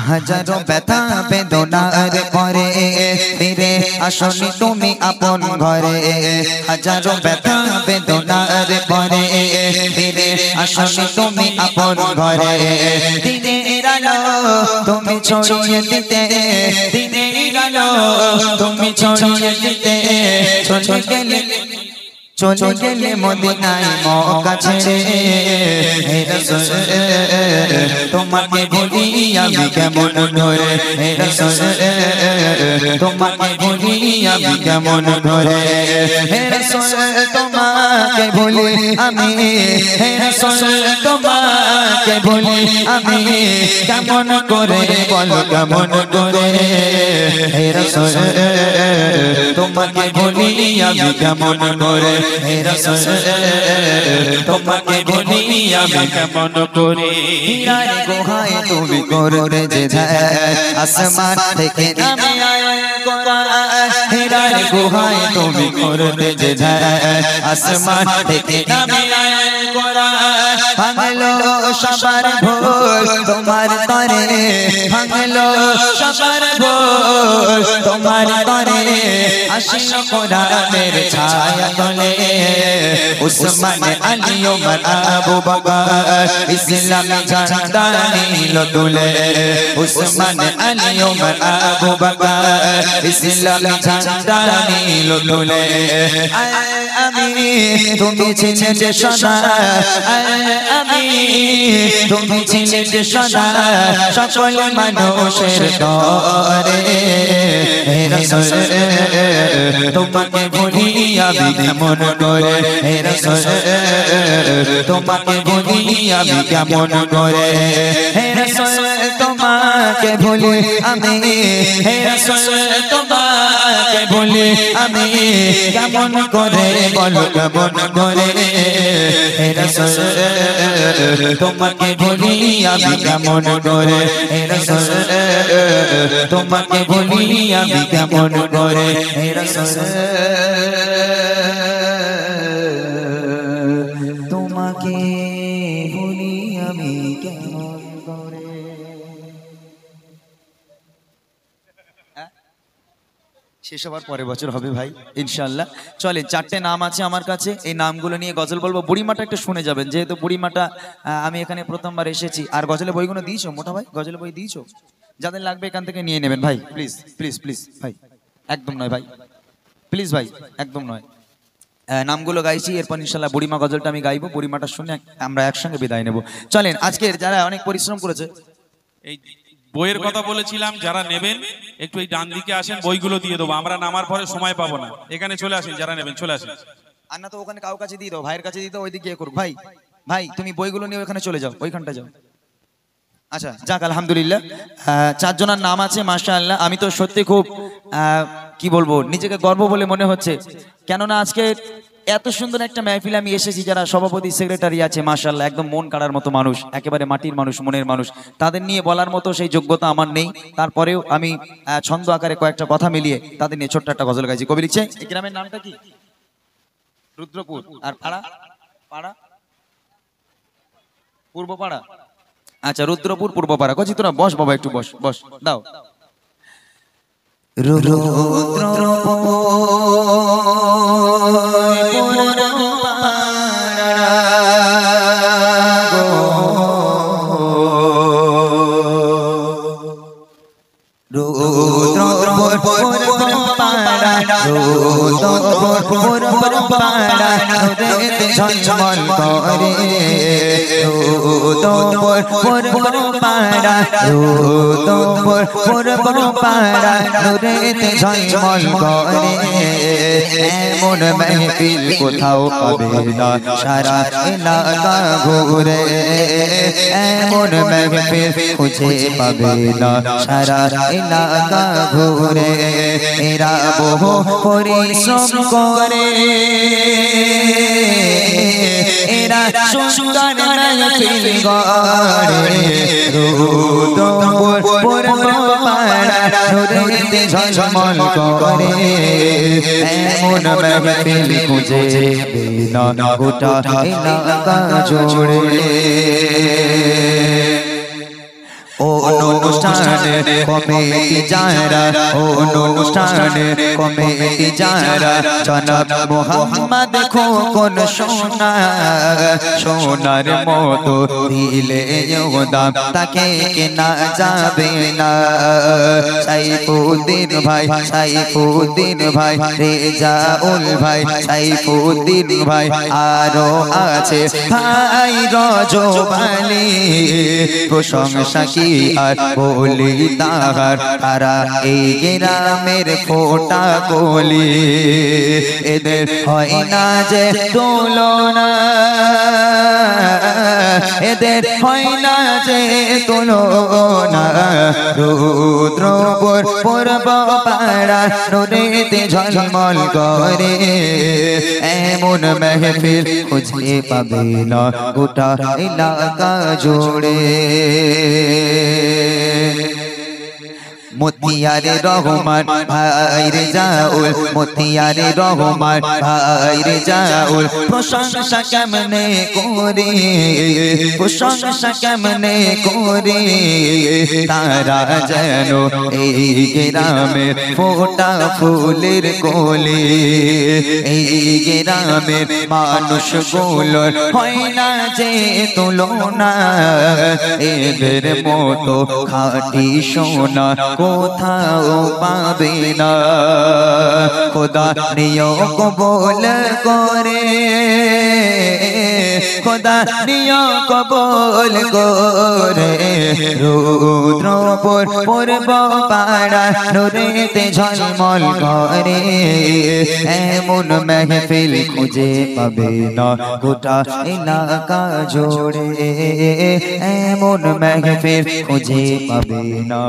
হাজারো ব্যথা বেদনার পরে ফিরে আসনি তুমি আপন ঘরে। হাজারো ব্যথা বেদনার পরে ফিরে আসনি তুমি আপন ঘরে। দিনের আলো তুমি ছড়িয়ে দিতে, দিনের আলো তুমি ছড়িয়ে দিতে, চলে গেলে মদিনায় মক্কা ছেড়ে। হে রাসূল তোমাকে ভুলি আমি কেমন করে, হে রাসূল তোমাকে ভুলি আমি কেমন করে, হে রাসূল তোমাকে ভুলি আমি, হে রাসূল তোমাকে ভুলি আমি কেমন করে, বলো কেমন করে, হে রাসূল তোমাকে ভুলি আমি কেমন করে, হে রাসূল তোমাকে ভুলি আমি কেমন করে। হীরার গুহায় তুমি করলে যে ধ্যান, আসমান থেকে নামে আয় কোরআন। হীরার গুহায় তুমি করলে যে ধ্যান, আসমান থেকে নামে আয় কোরআন। ভাঙলো সবার ভোর তোমার তরে, ভাঙলো সবার ভোর তোমার তরে। আসিল কোরআনের ছায়া তলে, উসমান আলী ওমর আবু বকর ইসলামী ঝান্ডা নীল তুলে। উসমান আলী ওমর আবু বকর ইসলামী ঝান্ডা নীল তুলে। আমি তুমি ছিলে যে সদা, আমি তুমি ছিলে যে সদা সকল মানুষের তরে। হে রাসূল তোমাকে ভুলি আমি কেমন করে, হে রাসূল তোমাকে ভুলি আমি কেমন করে, হে রাসূল তোমাকে ভুলি আমি, হে রাসূল তোমাকে ভুলি আমি কেমন করে, বলো কেমন করে, হে রাসূল তোমাকে ভুলি আমি কেমন করে, হে রাসূল তোমাকে ভুলি আমি কেমন করে, হে রাসূল তোমাকে ভুলি আমি কেমন করে। শেষ হবার পরের বছর হবে ভাই ইনশাআল্লাহ। চলে, চারটে নাম আছে আমার কাছে, এই নামগুলো নিয়ে গজল বলবো। বুড়িমাটা একটু শুনে যাবেন, যেহেতু বুড়িমাটা আমি এখানে প্রথমবার এসেছি। আর গজলের বইগুলো দিয়েছো মোটা ভাই, গজলের বই দিয়েছো? যাদের লাগবে এখান থেকে নিয়ে নেবেন ভাই, প্লিজ প্লিজ প্লিজ ভাই, একদম নয় ভাই, প্লিজ ভাই, একদম নয়। নামগুলো গাইছি, এরপর ইনশাআল্লাহ বুড়িমা গজলটা আমি গাইবো। বুড়িমাটা শুনে আমরা একসঙ্গে বিদায় নেব। চলেন, আজকের যারা অনেক পরিশ্রম করেছে, এই বইয়ের কথা বলেছিলাম, যারা নেবেন একটু এই ডান দিকে আসেন, বইগুলো দিয়ে দেবো। আমরা নামার পরে সময় পাবো না, এখানে চলে আসেন, যারা নেবেন চলে আসেন। আর না তো ওখানে কাউ কাছে দিয়ে দাও, ভাইয়ের কাছে দিয়ে দাও, ওইদিকে করুক। ভাই ভাই তুমি বইগুলো নিয়ে ওখানে চলে যাও, ওইখানটা যাও। আচ্ছা যাক, আলহামদুলিল্লাহ চারজনের নাম আছে মাশাআল্লাহ। আমি তো সত্যি খুব কি বলবো, নিজেকে গর্ব বলে মনে হচ্ছে, কেননা আজকে এত সুন্দর একটা মেহফিলে আমি এসেছি। যারা সভাপতি সেক্রেটারি আছে মাশাআল্লাহ, একদম মন কাড়ার মতো মানুষ, একেবারে মাটির মানুষ, মনের মানুষ। তাদের নিয়ে বলার মতো সেই যোগ্যতা আমার নেই, তারপরেও আমি ছন্দ আকারে কয়েকটা কথা মিলিয়ে তাদের নিয়ে ছোট্ট একটা গজল গাইছি। কবি লিখছে, এই গ্রামের নামটা কি? রুদ্রপুর। আর পাড়া? পাড়া পূর্বপাড়া। আচ্ছা, রুদ্রপুর পূর্বপাড়া। কচি তোরা বস বাবা, একটু বস বস দাও। ঝলঝল করে ঝলঝল করে এমন মেহফিল কোথাও পাবে না সারা এলাকা ঘুরে, এমন মেহফিল খুঁজে পাবে না সারা এলাকা ঘুরে। এরা বহু পরিশ্রম করে, এরা সুন্দর মেহফিল গড়ে। রোদপুর পাড়া রোদেতে ঝলমল করে এমন মেহফিল খুঁজে না গোটা এলাকা জুড়ে। অনুষ্ঠানে কমিটি যারা অনুষ্ঠানে কমিটি যারা জনাব মোহাম্মদ খোকন সোনা সোনার মতো দিলে দাম তাকে কেনা যাবে না সাইফুদ্দিন ভাই রেজাউল ভাই সাইফুদ্দিন ভাই আরো আছে ভাই রজবালি প্রশংসা কি আর বলি তাহার তারা এই গ্রামের ফোটা কলি এদের হয় না যে তুলনা এদের হয় না যে তুলনা রুদ্রপুর পূর্ব পাড়া নদীতে ঝলমল করে এমন মেহফিল খুঁজে পাবে না গোটা এলাকা জুড়ে মতিয়ারে রহমান ভাই রেজাউল মতিয়ারে রহমান ভাই রেজাউল প্রশংসা কেমনে করে প্রশংসা কেমনে করে তারা যেন এই গ্রামের ফোটা ফুলের কোলে এই গ্রামের মানুষগুলোর হয় না যে তুলনা এদের মতো খাঁটি সোনা কোথাও পাবে না খোদা নিও কবুল করে খোদা নিও কবুল করে রুদ্রপুর পূর্ব পাড়া নদীতে ঝলমল করে এমন মেহফিল খুঁজে পাবে না গোটা এলাকা জুড়ে এমন মেহফিল খুঁজে পাবে না